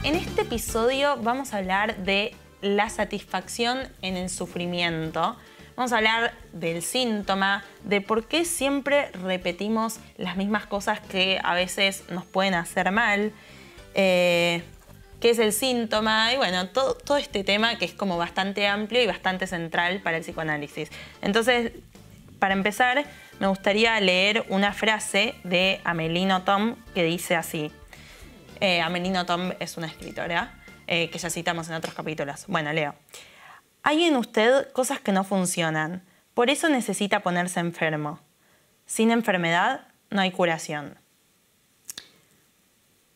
En este episodio vamos a hablar de la satisfacción en el sufrimiento. Vamos a hablar del síntoma, de por qué siempre repetimos las mismas cosas que a veces nos pueden hacer mal, qué es el síntoma y bueno, todo este tema que es como bastante amplio y bastante central para el psicoanálisis. Entonces, para empezar, me gustaría leer una frase de Amélie Nothomb que dice así. Amélie Nothomb es una escritora que ya citamos en otros capítulos. Bueno, leo. Hay en usted cosas que no funcionan, por eso necesita ponerse enfermo. Sin enfermedad no hay curación.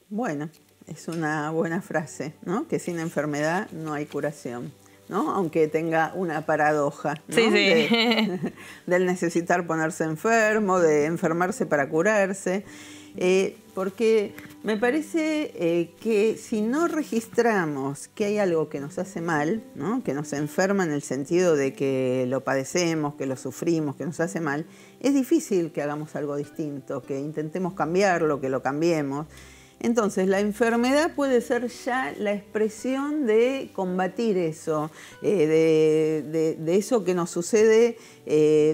Bueno, es una buena frase, ¿no? Que sin enfermedad no hay curación, ¿no? Aunque tenga una paradoja, ¿no? Sí. Del necesitar ponerse enfermo, de enfermarse para curarse. Porque me parece que si no registramos que hay algo que nos hace mal, ¿no? Que nos enferma en el sentido de que lo padecemos, que lo sufrimos, que nos hace mal, es difícil que hagamos algo distinto, que intentemos cambiarlo, que lo cambiemos. Entonces, la enfermedad puede ser ya la expresión de combatir eso, de eso que nos sucede,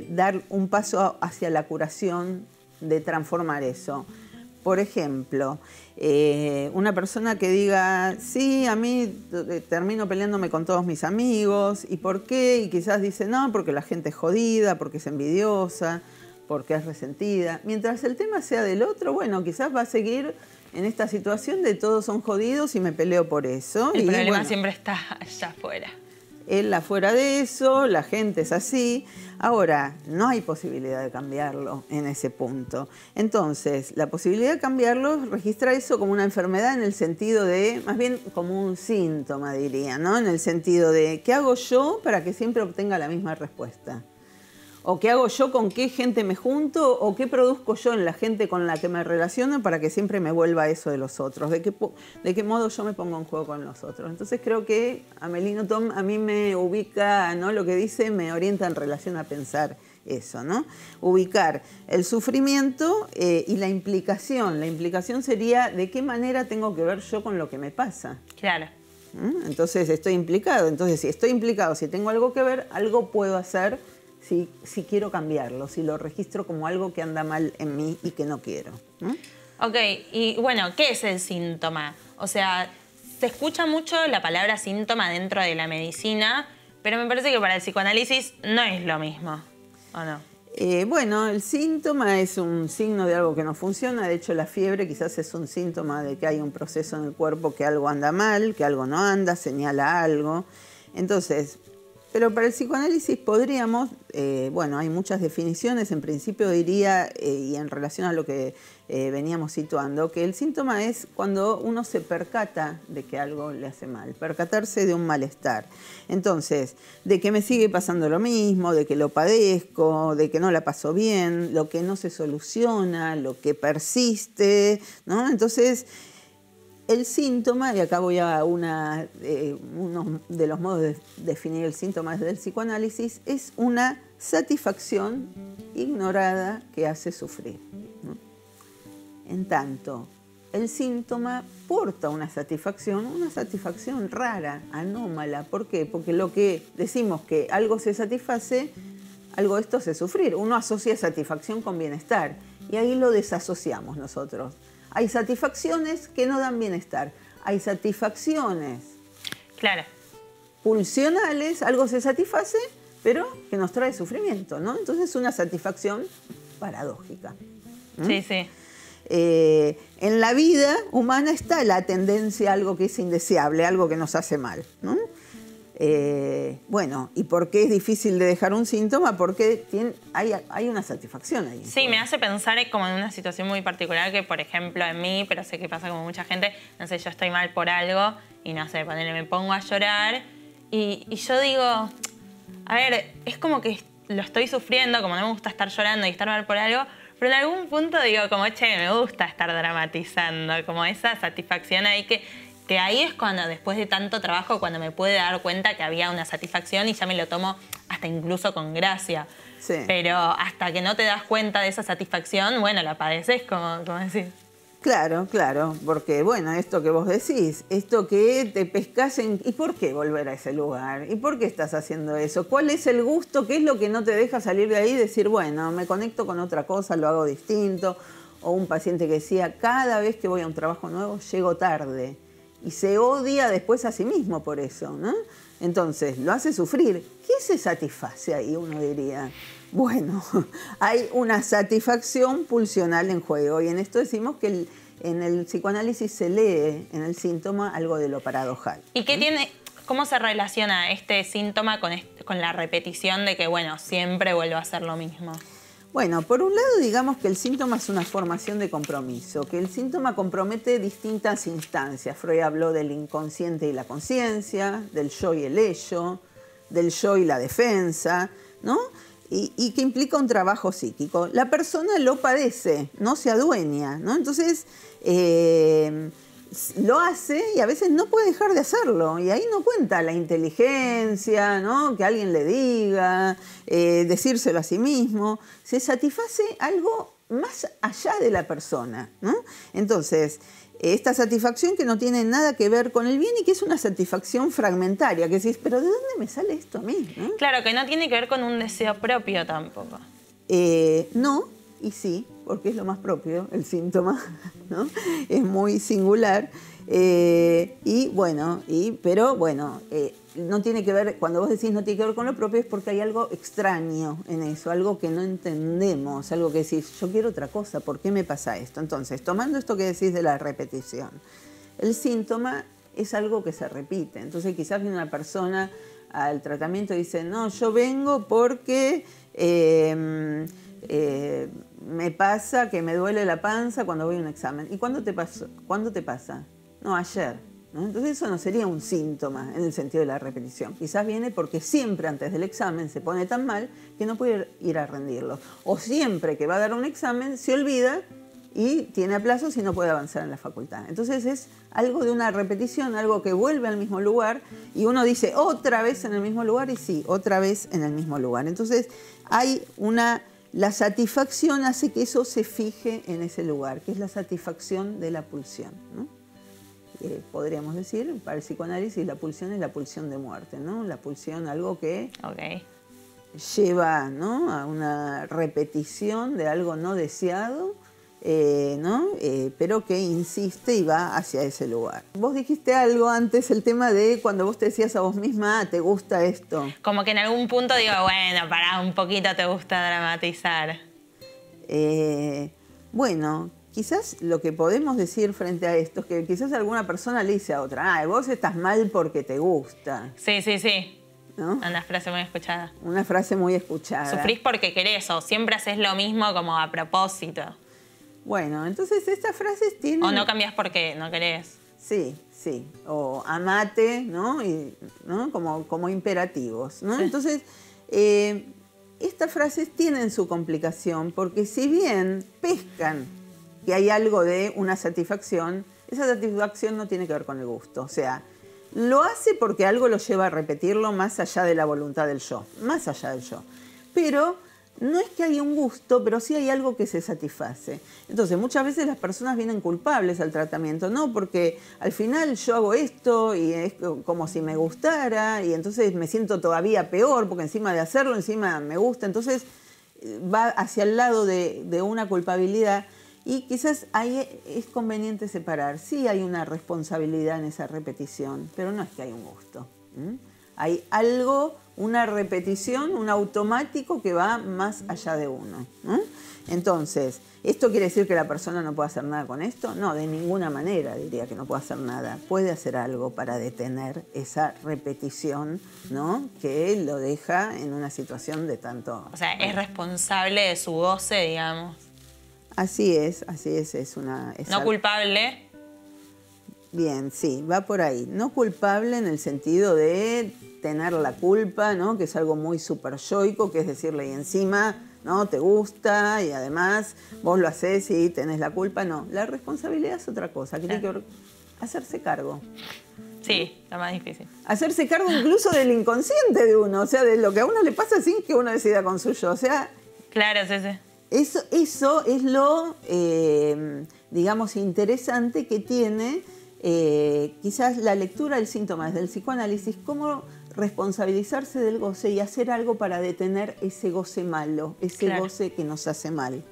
dar un paso hacia la curación, de transformar eso. Por ejemplo, una persona que diga, sí, a mí termino peleándome con todos mis amigos, ¿y por qué? Y quizás dice, no, porque la gente es jodida, porque es envidiosa, porque es resentida. Mientras el tema sea del otro, bueno, quizás va a seguir en esta situación de todos son jodidos y me peleo por eso. El problema bueno, siempre está allá afuera. Él afuera de eso, la gente es así. Ahora, no hay posibilidad de cambiarlo en ese punto. Entonces, la posibilidad de cambiarlo registra eso como una enfermedad en el sentido de, más bien como un síntoma, diría, ¿no? En el sentido de, ¿qué hago yo para que siempre obtenga la misma respuesta? ¿O qué hago yo, con qué gente me junto? ¿O qué produzco yo en la gente con la que me relaciono para que siempre me vuelva eso de los otros? ¿De qué modo yo me pongo en juego con los otros? Entonces creo que Amélie Nothomb a mí me ubica, ¿no? Lo que dice me orienta en relación a pensar eso, ¿no? Ubicar el sufrimiento y la implicación. La implicación sería de qué manera tengo que ver yo con lo que me pasa. Claro. Entonces estoy implicado. Entonces si estoy implicado, si tengo algo que ver, algo puedo hacer. Si quiero cambiarlo, si lo registro como algo que anda mal en mí y que no quiero. Ok, y bueno, ¿qué es el síntoma? O sea, se escucha mucho la palabra síntoma dentro de la medicina, pero me parece que para el psicoanálisis no es lo mismo, ¿o no? Bueno, el síntoma es un signo de algo que no funciona. De hecho, la fiebre quizás es un síntoma de que hay un proceso en el cuerpo que algo anda mal, que algo no anda, señala algo. Entonces, pero para el psicoanálisis podríamos, bueno, hay muchas definiciones, en principio diría, y en relación a lo que veníamos situando, que el síntoma es cuando uno se percata de que algo le hace mal, percatarse de un malestar. Entonces, de que me sigue pasando lo mismo, de que lo padezco, de que no la paso bien, lo que no se soluciona, lo que persiste, ¿no? Entonces, el síntoma, y acá voy a uno de los modos de definir el síntoma del psicoanálisis, es una satisfacción ignorada que hace sufrir, ¿no? En tanto, el síntoma porta una satisfacción rara, anómala. ¿Por qué? Porque lo que decimos que algo se satisface, algo de esto hace sufrir. Uno asocia satisfacción con bienestar y ahí lo desasociamos nosotros. Hay satisfacciones que no dan bienestar. Hay satisfacciones pulsionales, algo se satisface, pero que nos trae sufrimiento, ¿no? Entonces es una satisfacción paradójica. Sí, sí. En la vida humana está la tendencia a algo que es indeseable, algo que nos hace mal, ¿no? Bueno, ¿y por qué es difícil de dejar un síntoma? Porque hay una satisfacción ahí. Sí, me hace pensar como en una situación muy particular que, por ejemplo, en mí, pero sé que pasa con mucha gente, no sé, yo estoy mal por algo y no sé, me pongo a llorar y yo digo, a ver, es como que lo estoy sufriendo, como no me gusta estar llorando y estar mal por algo, pero en algún punto digo como, che, me gusta estar dramatizando, como esa satisfacción ahí que ahí es cuando, después de tanto trabajo, cuando me pude dar cuenta que había una satisfacción y ya me lo tomo hasta incluso con gracia. Sí. Pero hasta que no te das cuenta de esa satisfacción, bueno, la padeces, como decís. Claro, claro, porque bueno, esto que vos decís, esto que te pescás en... ¿Y por qué volver a ese lugar? ¿Y por qué estás haciendo eso? ¿Cuál es el gusto? ¿Qué es lo que no te deja salir de ahí y decir, bueno, me conecto con otra cosa, lo hago distinto? O un paciente que decía, cada vez que voy a un trabajo nuevo, llego tarde. Y se odia después a sí mismo por eso, ¿no? Entonces, lo hace sufrir. ¿Qué se satisface ahí, uno diría? Bueno, hay una satisfacción pulsional en juego y en esto decimos que en el psicoanálisis se lee en el síntoma algo de lo paradojal. ¿Y qué tiene, cómo se relaciona este síntoma con la repetición de que, bueno, siempre vuelvo a hacer lo mismo? Bueno, por un lado digamos que el síntoma es una formación de compromiso, que el síntoma compromete distintas instancias. Freud habló del inconsciente y la conciencia, del yo y el ello, del yo y la defensa, ¿no? Y que implica un trabajo psíquico. La persona lo padece, no se adueña, ¿no? Entonces, lo hace y a veces no puede dejar de hacerlo. Y ahí no cuenta la inteligencia, ¿no? Que alguien le diga, decírselo a sí mismo. Se satisface algo más allá de la persona, ¿no? Entonces, esta satisfacción que no tiene nada que ver con el bien y que es una satisfacción fragmentaria, que decís, pero ¿de dónde me sale esto a mí? ¿No? Claro, que no tiene que ver con un deseo propio tampoco. No, y sí, porque es lo más propio, el síntoma, ¿no? Es muy singular. Pero bueno, no tiene que ver, cuando vos decís no tiene que ver con lo propio, es porque hay algo extraño en eso, algo que no entendemos, algo que decís, yo quiero otra cosa, ¿por qué me pasa esto? Entonces, tomando esto que decís de la repetición, el síntoma es algo que se repite. Entonces, quizás viene una persona al tratamiento y dice, no, yo vengo porque me pasa que me duele la panza cuando voy a un examen. ¿Y cuándo te pasó? ¿Cuándo te pasa? No, ayer, ¿no? Entonces eso no sería un síntoma en el sentido de la repetición. Quizás viene porque siempre antes del examen se pone tan mal que no puede ir a rendirlo. O siempre que va a dar un examen se olvida y tiene aplazos y no puede avanzar en la facultad. Entonces es algo de una repetición, algo que vuelve al mismo lugar y uno dice otra vez en el mismo lugar y sí, otra vez en el mismo lugar. Entonces hay la satisfacción hace que eso se fije en ese lugar, que es la satisfacción de la pulsión, ¿no? Podríamos decir, para el psicoanálisis, la pulsión es la pulsión de muerte, ¿no? La pulsión, algo que lleva, ¿no? A una repetición de algo no deseado, ¿no? Pero que insiste y va hacia ese lugar. Vos dijiste algo antes, el tema de cuando vos te decías a vos misma, ¿te gusta esto? Como que en algún punto digo, bueno, pará un poquito, te gusta dramatizar. Bueno, quizás lo que podemos decir frente a esto es que quizás alguna persona le dice a otra, vos estás mal porque te gusta. Sí, sí, sí. ¿No? Una frase muy escuchada. Una frase muy escuchada. Sufrís porque querés o siempre haces lo mismo como a propósito. Bueno, entonces estas frases tienen... O no cambiás porque no querés. Sí, sí. O amate, ¿no? ¿no? Como imperativos, ¿no? Sí. Entonces, estas frases tienen su complicación porque si bien pescan que hay algo de una satisfacción, esa satisfacción no tiene que ver con el gusto. O sea, lo hace porque algo lo lleva a repetirlo más allá de la voluntad del yo, más allá del yo. Pero no es que haya un gusto, pero sí hay algo que se satisface. Entonces, muchas veces las personas vienen culpables al tratamiento, no, porque al final yo hago esto y es como si me gustara y entonces me siento todavía peor porque encima de hacerlo, encima me gusta. Entonces, va hacia el lado de una culpabilidad. Y quizás ahí es conveniente separar. Sí hay una responsabilidad en esa repetición, pero no es que hay un gusto. Hay algo, una repetición, un automático que va más allá de uno. Entonces, ¿esto quiere decir que la persona no puede hacer nada con esto? No, de ninguna manera diría que no puede hacer nada. Puede hacer algo para detener esa repetición, ¿no? Que lo deja en una situación de tanto... O sea, es responsable de su goce, digamos. Así es, es no culpable. Bien, sí, va por ahí. No culpable en el sentido de tener la culpa, ¿no? Que es algo muy superyoico, que es decirle, y encima, ¿no? Te gusta y además vos lo hacés y tenés la culpa. No, la responsabilidad es otra cosa, que tiene que hacerse cargo. Sí, la más difícil. Hacerse cargo incluso del inconsciente de uno, o sea, de lo que a uno le pasa sin que uno decida con su yo, o sea... Claro, sí, sí. Eso es lo, digamos, interesante que tiene quizás la lectura del síntoma desde el psicoanálisis, cómo responsabilizarse del goce y hacer algo para detener ese goce malo, ese Claro. goce que nos hace mal.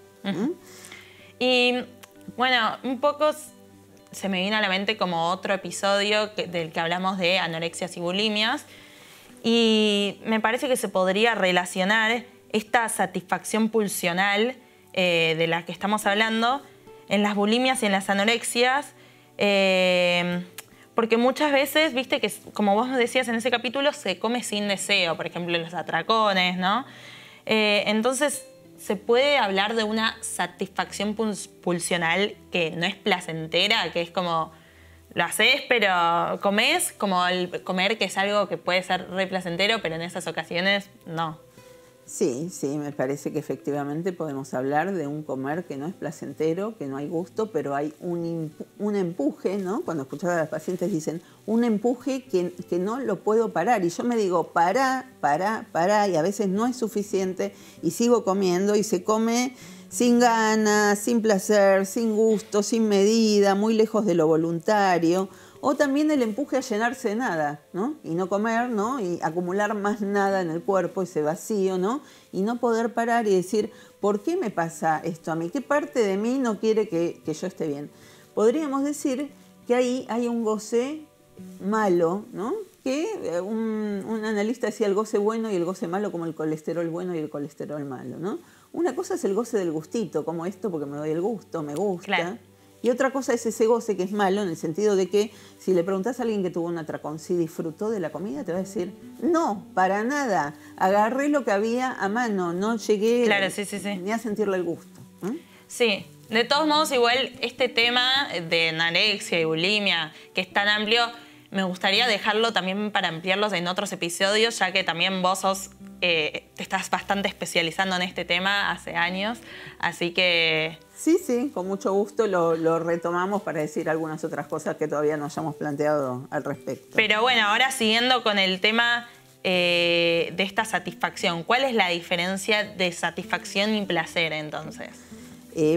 Y bueno, un poco se me viene a la mente como otro episodio del que hablamos de anorexias y bulimias. Y me parece que se podría relacionar esta satisfacción pulsional de la que estamos hablando en las bulimias y en las anorexias. Porque muchas veces, viste que, como vos nos decías en ese capítulo, se come sin deseo, por ejemplo, en los atracones, ¿no? Entonces, ¿se puede hablar de una satisfacción pulsional que no es placentera, que es como lo haces, pero comés, como el comer, que es algo que puede ser re placentero, pero en esas ocasiones no? Sí, me parece que efectivamente podemos hablar de un comer que no es placentero, que no hay gusto, pero hay un empuje, ¿no? Cuando escuchaba a las pacientes dicen, un empuje que no lo puedo parar. Y yo me digo, pará, y a veces no es suficiente y sigo comiendo y se come sin ganas, sin placer, sin gusto, sin medida, muy lejos de lo voluntario. O también el empuje a llenarse de nada, ¿no? Y no comer, ¿no? Y acumular más nada en el cuerpo, ese vacío, ¿no? Y no poder parar y decir, ¿por qué me pasa esto a mí? ¿Qué parte de mí no quiere que yo esté bien? Podríamos decir que ahí hay un goce malo, ¿no? Que un analista decía el goce bueno y el goce malo como el colesterol bueno y el colesterol malo, ¿no? Una cosa es el goce del gustito, como esto porque me doy el gusto, me gusta. Claro. Y otra cosa es ese goce que es malo en el sentido de que si le preguntás a alguien que tuvo un atracón si disfrutó de la comida, te va a decir, no, para nada. Agarré lo que había a mano, no llegué Claro, sí. ni a sentirle el gusto. Sí, de todos modos, igual este tema de anorexia y bulimia, que es tan amplio, me gustaría dejarlo también para ampliarlos en otros episodios, ya que también vos te estás bastante especializando en este tema hace años, así que... Sí, con mucho gusto lo retomamos para decir algunas otras cosas que todavía no hayamos planteado al respecto. Pero bueno, ahora siguiendo con el tema de esta satisfacción, ¿cuál es la diferencia de satisfacción y placer entonces?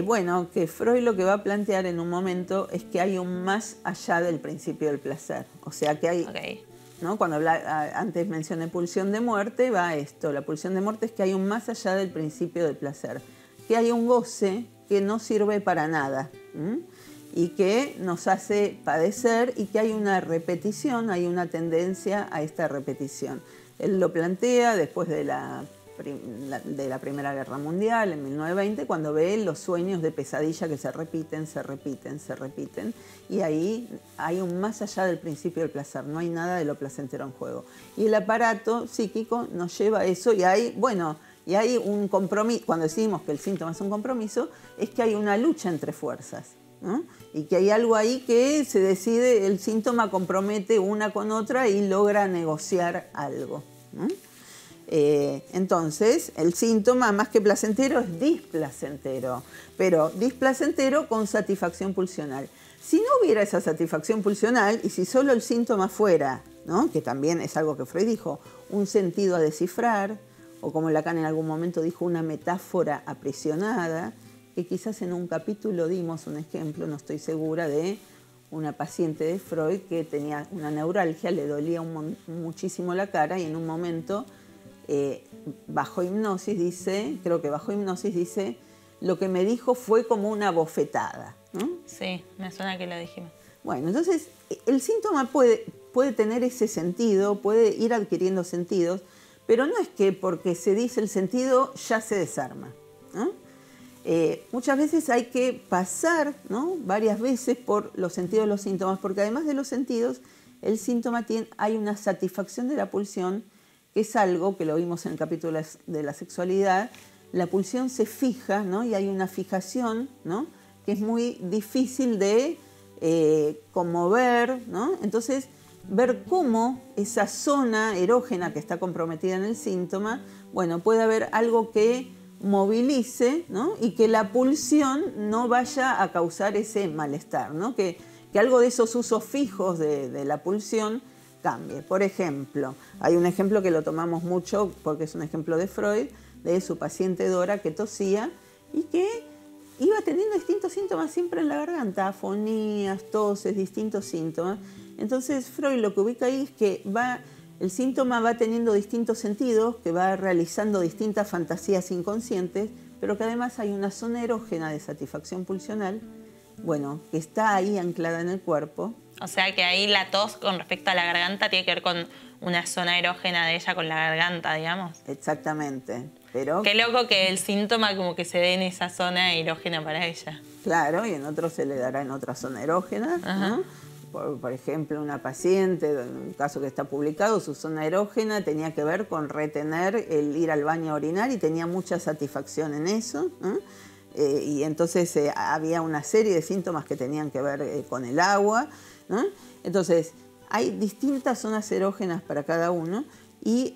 Bueno, que Freud lo que va a plantear en un momento es que hay un más allá del principio del placer. O sea que hay, Okay. ¿no? Cuando antes mencioné pulsión de muerte, va esto. La pulsión de muerte es que hay un más allá del principio del placer. Que hay un goce que no sirve para nada, y que nos hace padecer y que hay una repetición, hay una tendencia a esta repetición. Él lo plantea después de la Primera Guerra Mundial, en 1920, cuando ve los sueños de pesadilla que se repiten, y ahí hay un más allá del principio del placer, no hay nada de lo placentero en juego. Y el aparato psíquico nos lleva a eso y hay un compromiso. Cuando decimos que el síntoma es un compromiso, es que hay una lucha entre fuerzas, ¿no? Y que hay algo ahí que se decide, el síntoma compromete una con otra y logra negociar algo, ¿no? Entonces, el síntoma, más que placentero, es displacentero, pero displacentero con satisfacción pulsional. Si no hubiera esa satisfacción pulsional y si solo el síntoma fuera, ¿no? Que también es algo que Freud dijo, un sentido a descifrar, o como Lacan en algún momento dijo, una metáfora aprisionada, que quizás en un capítulo dimos un ejemplo, no estoy segura, de una paciente de Freud que tenía una neuralgia, le dolía muchísimo la cara y en un momento... bajo hipnosis dice, lo que me dijo fue como una bofetada, ¿no? Sí, me suena que lo dijimos. Bueno, entonces el síntoma puede tener ese sentido, puede ir adquiriendo sentidos, pero no es que porque se dice el sentido ya se desarma, ¿no? Muchas veces hay que pasar, ¿no? Varias veces por los sentidos de los síntomas, porque además de los sentidos, el síntoma hay una satisfacción de la pulsión, que es algo que lo vimos en el capítulo de la sexualidad. La pulsión se fija, ¿no? Y hay una fijación, ¿no? Que es muy difícil de conmover, ¿no? Entonces, ver cómo esa zona erógena que está comprometida en el síntoma, bueno, puede haber algo que movilice, ¿no? Y que la pulsión no vaya a causar ese malestar, ¿no? Que algo de esos usos fijos de la pulsión cambie. Por ejemplo, hay un ejemplo que lo tomamos mucho porque es un ejemplo de Freud, de su paciente Dora que tosía y que iba teniendo distintos síntomas siempre en la garganta, afonías, toses, distintos síntomas. Entonces Freud lo que ubica ahí es que el síntoma va teniendo distintos sentidos, que va realizando distintas fantasías inconscientes, pero que además hay una zona erógena de satisfacción pulsional, bueno, que está ahí anclada en el cuerpo. O sea que ahí la tos con respecto a la garganta tiene que ver con una zona erógena de ella con la garganta, digamos. Exactamente. Pero qué loco que el síntoma como que se dé en esa zona erógena para ella. Claro, y en otros se le dará en otra zona erógena, ¿no? Por ejemplo, una paciente, en un caso que está publicado, su zona erógena tenía que ver con retener el ir al baño a orinar y tenía mucha satisfacción en eso, ¿no? Y entonces había una serie de síntomas que tenían que ver con el agua, ¿no? Entonces, hay distintas zonas erógenas para cada uno y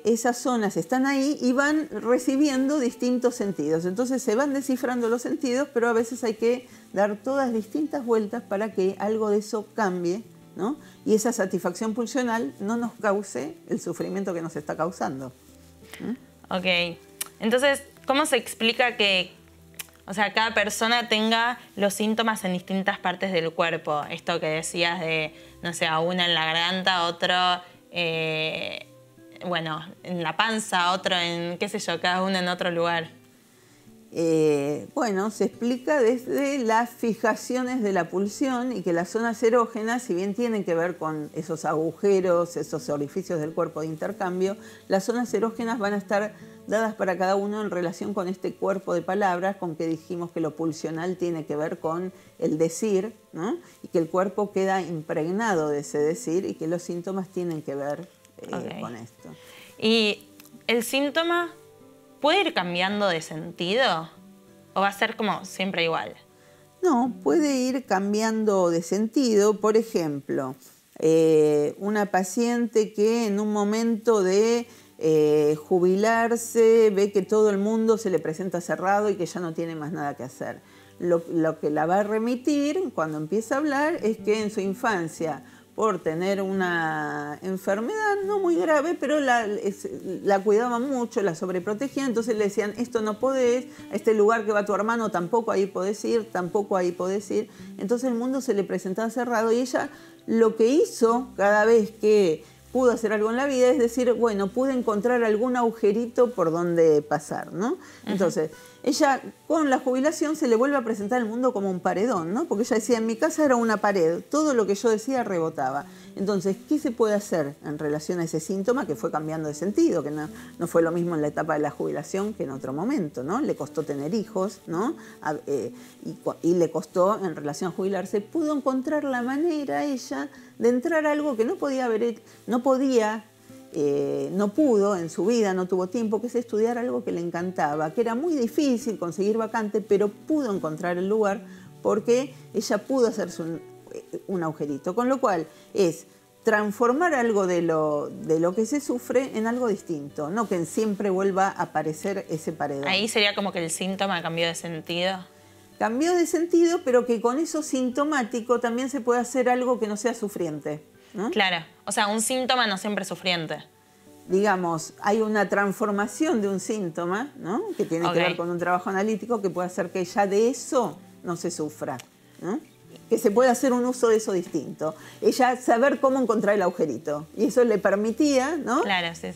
esas zonas están ahí y van recibiendo distintos sentidos. Entonces se van descifrando los sentidos, pero a veces hay que dar todas distintas vueltas para que algo de eso cambie, ¿no? Y esa satisfacción pulsional no nos cause el sufrimiento que nos está causando. Ok. Entonces, ¿cómo se explica que, o sea, cada persona tenga los síntomas en distintas partes del cuerpo? Esto que decías de, no sé, a una en la garganta, otro, bueno, en la panza, otro en, qué sé yo, cada uno en otro lugar. Bueno, se explica desde las fijaciones de la pulsión y que las zonas erógenas, si bien tienen que ver con esos agujeros, esos orificios del cuerpo de intercambio, las zonas erógenas van a estar dadas para cada uno en relación con este cuerpo de palabras, con que dijimos que lo pulsional tiene que ver con el decir, ¿no? Y que el cuerpo queda impregnado de ese decir y que los síntomas tienen que ver con esto. ¿Y el síntoma puede ir cambiando de sentido o va a ser como siempre igual? No, puede ir cambiando de sentido. Por ejemplo, una paciente que en un momento de jubilarse ve que todo el mundo se le presenta cerrado y que ya no tiene más nada que hacer. Lo que la va a remitir cuando empieza a hablar es que en su infancia, por tener una enfermedad no muy grave, pero la cuidaban mucho, la sobreprotegían, entonces le decían, esto no podés, a este lugar que va tu hermano tampoco ahí podés ir, tampoco ahí podés ir. Entonces el mundo se le presentaba cerrado y ella lo que hizo cada vez que pudo hacer algo en la vida es decir, bueno, pude encontrar algún agujerito por donde pasar, ¿no? Entonces, ella con la jubilación se le vuelve a presentar el mundo como un paredón, ¿no? Porque ella decía, en mi casa era una pared, todo lo que yo decía rebotaba. Entonces, ¿qué se puede hacer en relación a ese síntoma que fue cambiando de sentido? Que no fue lo mismo en la etapa de la jubilación que en otro momento, ¿no? Le costó tener hijos, ¿no? Y le costó, en relación a jubilarse, pudo encontrar la manera ella de entrar a algo que no pudo en su vida, no tuvo tiempo, que es estudiar algo que le encantaba, que era muy difícil conseguir vacante, pero pudo encontrar el lugar porque ella pudo hacerse un agujerito. Con lo cual es transformar algo de lo que se sufre en algo distinto, no que siempre vuelva a aparecer ese paredón. Ahí sería como que el síntoma cambió de sentido. Cambió de sentido, pero que con eso sintomático también se puede hacer algo que no sea sufriente, ¿no? Claro, o sea, un síntoma no siempre es sufriente. Digamos, hay una transformación de un síntoma, ¿no? Que tiene que ver con un trabajo analítico que puede hacer que ya de eso no se sufra, ¿no? Que se pueda hacer un uso de eso distinto. Ella saber cómo encontrar el agujerito. Y eso le permitía, ¿no? Claro, sí.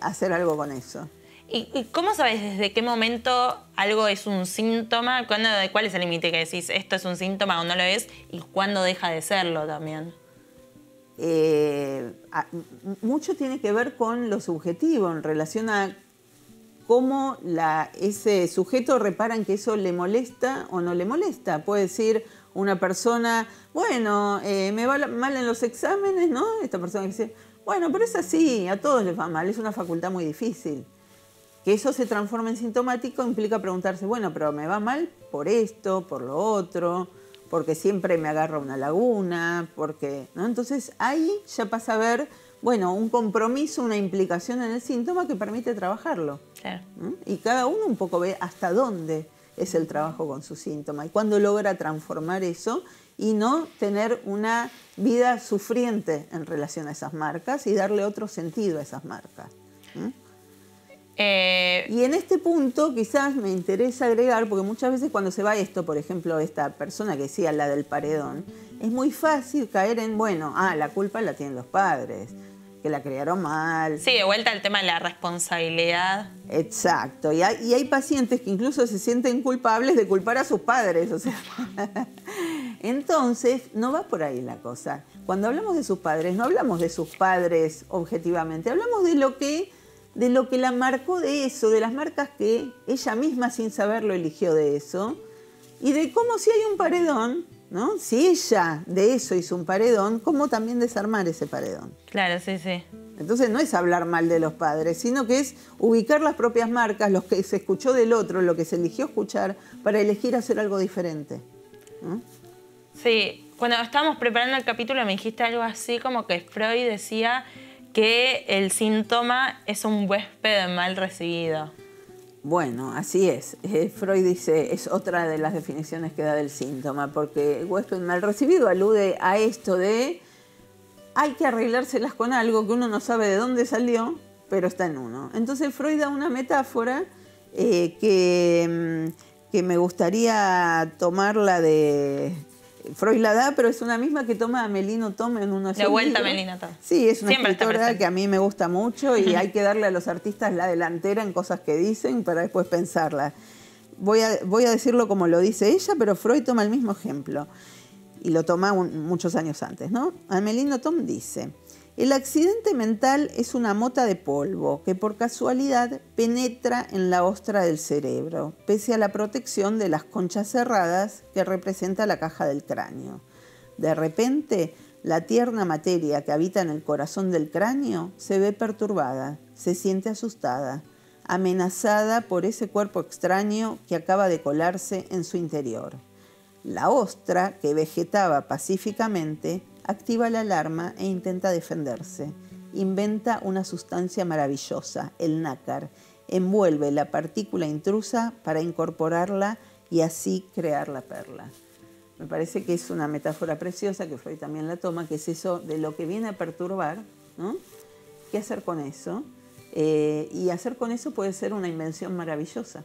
Hacer algo con eso. ¿Y cómo sabes desde qué momento algo es un síntoma? ¿Cuál es el límite que decís esto es un síntoma o no lo es? ¿Y cuándo deja de serlo también? Mucho tiene que ver con lo subjetivo en relación a cómo ese sujeto repara en que eso le molesta o no le molesta. Puede decir una persona, bueno, me va mal en los exámenes, ¿no? Esta persona que dice, bueno, pero es así, a todos les va mal, es una facultad muy difícil. Que eso se transforme en sintomático implica preguntarse, bueno, pero me va mal por esto, por lo otro, porque siempre me agarra una laguna, porque, ¿no? Entonces ahí ya pasa a ver, bueno, un compromiso, una implicación en el síntoma que permite trabajarlo. Claro. ¿No? Y cada uno un poco ve hasta dónde es el trabajo con su síntoma y cuándo logra transformar eso y no tener una vida sufriente en relación a esas marcas y darle otro sentido a esas marcas. Y en este punto quizás me interesa agregar, porque muchas veces cuando se va esto, por ejemplo, esta persona que decía la del paredón, es muy fácil caer en, bueno, la culpa la tienen los padres, que la criaron mal. Sí, de vuelta al tema de la responsabilidad. Exacto, y hay pacientes que incluso se sienten culpables de culpar a sus padres, o sea. Entonces, no va por ahí la cosa. Cuando hablamos de sus padres, no hablamos de sus padres objetivamente, hablamos de lo que la marcó de eso, de las marcas que ella misma sin saberlo eligió de eso, y de cómo si hay un paredón, ¿no? Si ella de eso hizo un paredón, ¿cómo también desarmar ese paredón? Claro, sí, sí. Entonces no es hablar mal de los padres, sino que es ubicar las propias marcas, lo que se escuchó del otro, lo que se eligió escuchar, para elegir hacer algo diferente, ¿no? Sí, cuando estábamos preparando el capítulo me dijiste algo así como que Freud decía que el síntoma es un huésped mal recibido. Bueno, así es. Freud dice, es otra de las definiciones que da del síntoma, porque el huésped mal recibido alude a esto de hay que arreglárselas con algo que uno no sabe de dónde salió, pero está en uno. Entonces Freud da una metáfora que me gustaría tomarla de... Freud la da, pero es una misma que toma Amelino Tom en uno de sus De vuelta libros. Amelino Tom. Sí, es una Siempre escritora que a mí me gusta mucho y hay que darle a los artistas la delantera en cosas que dicen para después pensarla. Voy a decirlo como lo dice ella, pero Freud toma el mismo ejemplo y lo toma muchos años antes, ¿no? Amelino Tom dice: el accidente mental es una mota de polvo que por casualidad penetra en la ostra del cerebro, pese a la protección de las conchas cerradas que representa la caja del cráneo. De repente, la tierna materia que habita en el corazón del cráneo se ve perturbada, se siente asustada, amenazada por ese cuerpo extraño que acaba de colarse en su interior. La ostra, que vegetaba pacíficamente, activa la alarma e intenta defenderse. Inventa una sustancia maravillosa, el nácar. Envuelve la partícula intrusa para incorporarla y así crear la perla. Me parece que es una metáfora preciosa, que Freud también la toma, que es eso de lo que viene a perturbar, ¿no? ¿Qué hacer con eso? Y hacer con eso puede ser una invención maravillosa.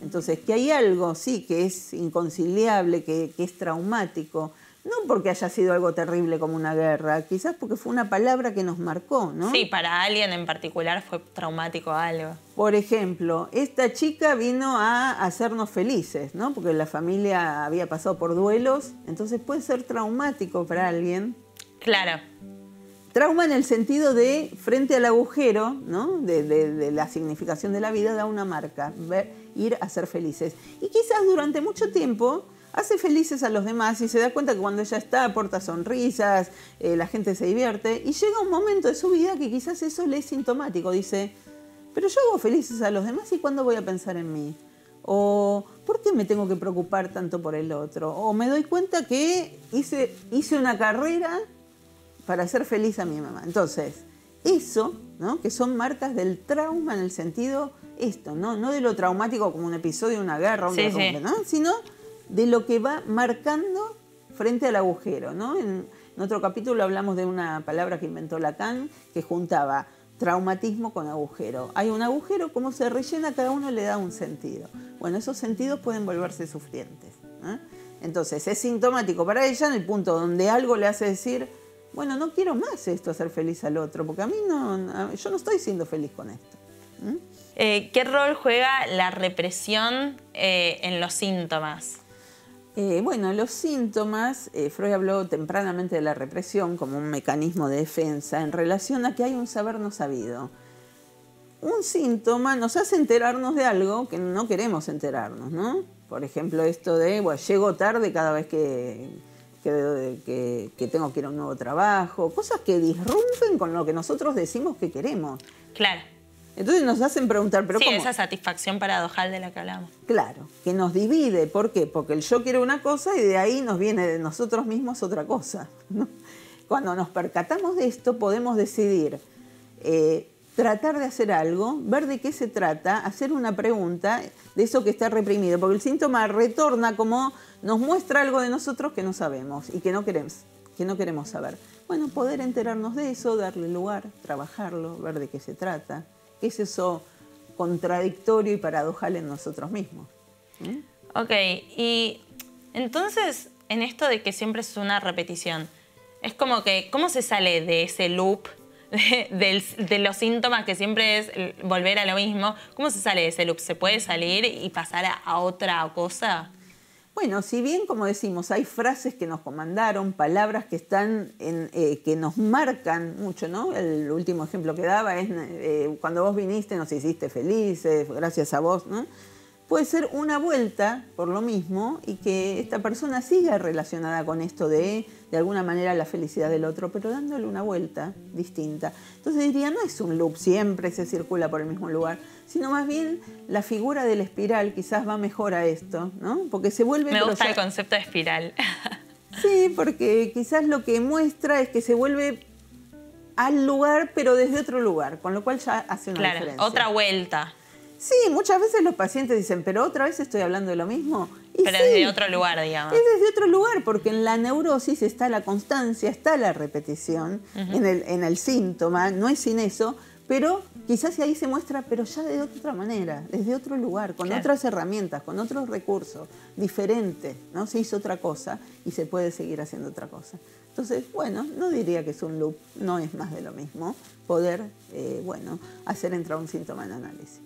Entonces, que hay algo, sí, que es inconciliable, que es traumático, no porque haya sido algo terrible como una guerra, quizás porque fue una palabra que nos marcó, ¿no? Sí, para alguien en particular fue traumático algo. Por ejemplo, esta chica vino a hacernos felices, ¿no? Porque la familia había pasado por duelos, entonces puede ser traumático para alguien. Claro. Trauma en el sentido de, frente al agujero, ¿no? de la significación de la vida, da una marca, ir a ser felices. Y quizás durante mucho tiempo hace felices a los demás y se da cuenta que cuando ella está aporta sonrisas, la gente se divierte, y llega un momento de su vida que quizás eso le es sintomático. Dice, pero yo hago felices a los demás, ¿y cuándo voy a pensar en mí? O, ¿por qué me tengo que preocupar tanto por el otro? O me doy cuenta que hice una carrera para hacer feliz a mi mamá. Entonces, eso, ¿no? Que son marcas del trauma en el sentido, no de lo traumático como un episodio, una guerra, un derrumbe, ¿no? Sino de lo que va marcando frente al agujero, ¿no? En otro capítulo hablamos de una palabra que inventó Lacan, que juntaba traumatismo con agujero. Hay un agujero, como se rellena, cada uno le da un sentido. Bueno, esos sentidos pueden volverse sufrientes, ¿eh? Entonces, es sintomático para ella en el punto donde algo le hace decir, bueno, no quiero más esto, hacer feliz al otro, porque a mí yo no estoy siendo feliz con esto. ¿Qué rol juega la represión en los síntomas? Bueno, los síntomas, Freud habló tempranamente de la represión como un mecanismo de defensa en relación a que hay un saber no sabido. Un síntoma nos hace enterarnos de algo que no queremos enterarnos, ¿no? Por ejemplo, esto de, bueno, llego tarde cada vez que tengo que ir a un nuevo trabajo, cosas que disrumpen con lo que nosotros decimos que queremos. Claro. Entonces nos hacen preguntar, ¿pero sí, cómo? Esa satisfacción paradojal de la que hablamos. Claro, que nos divide. ¿Por qué? Porque el yo quiero una cosa y de ahí nos viene de nosotros mismos otra cosa, ¿no? Cuando nos percatamos de esto, podemos decidir tratar de hacer algo, ver de qué se trata, hacer una pregunta de eso que está reprimido, porque el síntoma retorna como nos muestra algo de nosotros que no sabemos y que no queremos saber. Bueno, poder enterarnos de eso, darle lugar, trabajarlo, ver de qué se trata. ¿Qué es eso contradictorio y paradojal en nosotros mismos. Ok, y entonces, en esto de que siempre es una repetición, es como que, ¿cómo se sale de ese loop de los síntomas que siempre es volver a lo mismo? ¿Cómo se sale de ese loop? ¿Se puede salir y pasar a otra cosa? Bueno, si bien, como decimos, hay frases que nos comandaron, palabras que están que nos marcan mucho, ¿no? El último ejemplo que daba es cuando vos viniste nos hiciste felices, gracias a vos, ¿no? Puede ser una vuelta por lo mismo y que esta persona siga relacionada con esto de alguna manera, la felicidad del otro, pero dándole una vuelta distinta. Entonces diría, no es un loop, siempre se circula por el mismo lugar, sino más bien la figura de la espiral quizás va mejor a esto, ¿no? Porque se vuelve... Me gusta el concepto de espiral. Sí, porque quizás lo que muestra es que se vuelve al lugar, pero desde otro lugar, con lo cual ya hace una diferencia. Otra vuelta. Sí, muchas veces los pacientes dicen, pero otra vez estoy hablando de lo mismo. Y pero sí, desde otro lugar, digamos. Es desde otro lugar, porque en la neurosis está la constancia, está la repetición, en el síntoma, no es sin eso, pero quizás ahí se muestra, pero ya de otra manera, desde otro lugar, con otras herramientas, con otros recursos, diferente, ¿no? Se hizo otra cosa y se puede seguir haciendo otra cosa. Entonces, bueno, no diría que es un loop, no es más de lo mismo poder, hacer entrar un síntoma en análisis.